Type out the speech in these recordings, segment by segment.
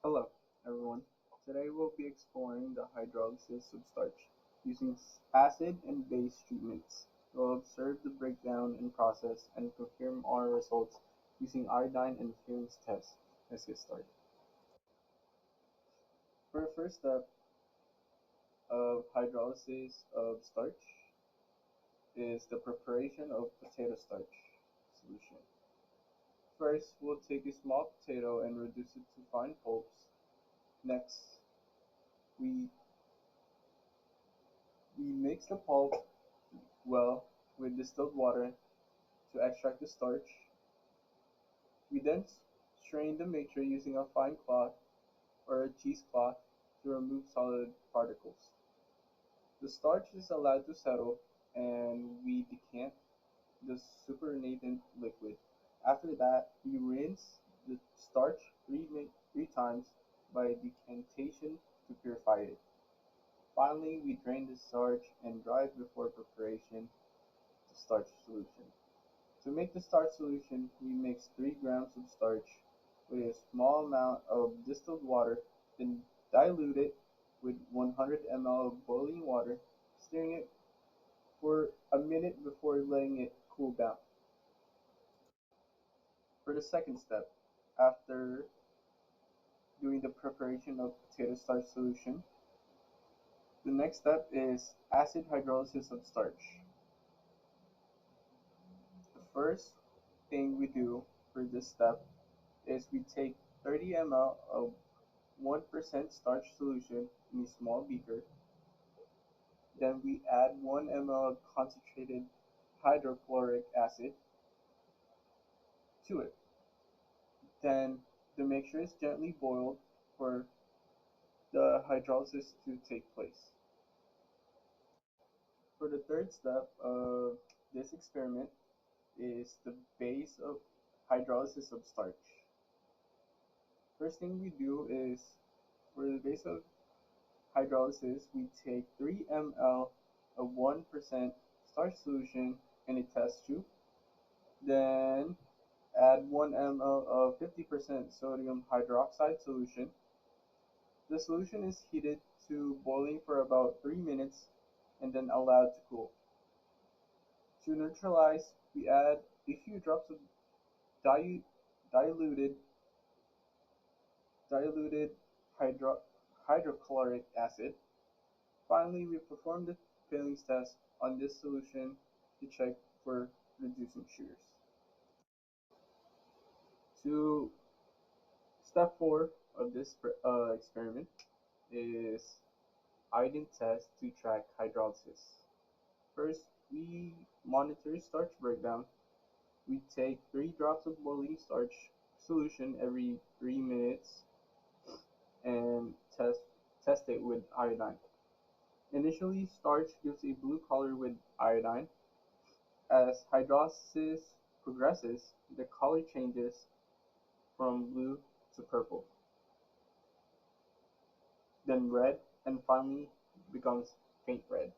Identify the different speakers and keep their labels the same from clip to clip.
Speaker 1: Hello, everyone. Today we'll be exploring the hydrolysis of starch using acid and base treatments. We'll observe the breakdown and process and confirm our results using iodine and fumes tests. Let's get started. For the first step of hydrolysis of starch is the preparation of potato starch solution. First, we'll take a small potato and reduce it to fine pulps. Next, we we mix the pulp well with distilled water to extract the starch. We then strain the mixture using a fine cloth or a cheesecloth to remove solid particles. The starch is allowed to settle and we decant the supernatant liquid. After that, we rinse the starch three times by decantation to purify it. Finally, we drain the starch and dry it before preparation of the starch solution. To make the starch solution, we mix 3 grams of starch with a small amount of distilled water, then dilute it with 100 ml of boiling water, stirring it for a minute before letting it cool down. For the second step, after doing the preparation of potato starch solution, the next step is acid hydrolysis of starch. The first thing we do for this step is we take 30 ml of 1% starch solution in a small beaker. Then we add 1 ml of concentrated hydrochloric acid to it. Then the mixture is gently boiled for the hydrolysis to take place. For the third step of this experiment is the base of hydrolysis of starch. First thing we do is for the base of hydrolysis, we take 3 ml of 1% starch solution in a test tube, then add 1 ml of 50% sodium hydroxide solution. The solution is heated to boiling for about 3 minutes and then allowed to cool. To neutralize, we add a few drops of diluted diluted hydrochloric acid. Finally, we perform the fillings test on this solution to check for reducing sugars. To step 4 of this experiment is iodine test to track hydrolysis. First, we monitor starch breakdown. We take 3 drops of boiling starch solution every 3 minutes and test it with iodine. Initially, starch gives a blue color with iodine. As hydrolysis progresses, the color changes from blue to purple, then red, and finally becomes faint red.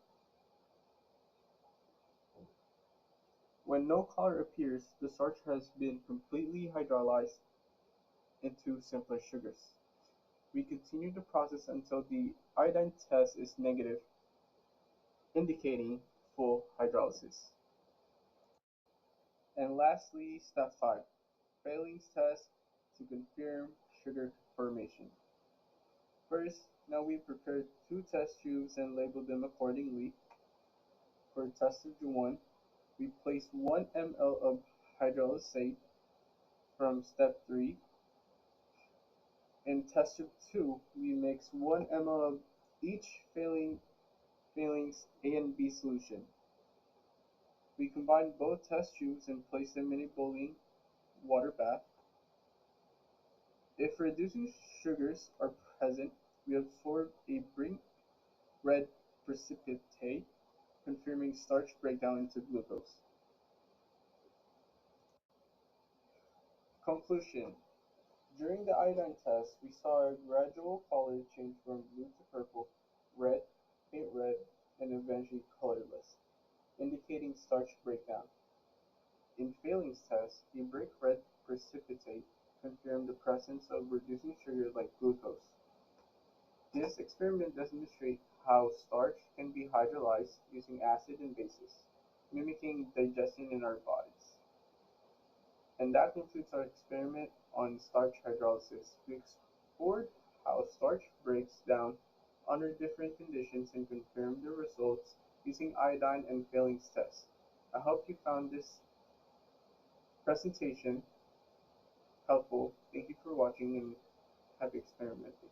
Speaker 1: When no color appears, the starch has been completely hydrolyzed into simpler sugars. We continue the process until the iodine test is negative, indicating full hydrolysis. And lastly, step 5, failings test to confirm sugar formation. First, now we prepare 2 test tubes and label them accordingly. For test tube 1, we place 1 ml of hydrolysate from step 3. In test tube 2, we mix 1 ml of each failings A and B solution. We combine both test tubes and place them in a boiling water bath. If reducing sugars are present, we absorb a brick red precipitate, confirming starch breakdown into glucose. Conclusion: during the iodine test, we saw a gradual color change from blue to purple, red, faint red, and eventually colorless, indicating starch breakdown. In failings test, a brick red precipitate confirm the presence of reducing sugar like glucose. This experiment demonstrates how starch can be hydrolyzed using acid and bases, mimicking digestion in our bodies. And that concludes our experiment on starch hydrolysis. We explored how starch breaks down under different conditions and confirmed the results using iodine and fillings tests. I hope you found this presentation helpful. Thank you for watching and happy experimenting.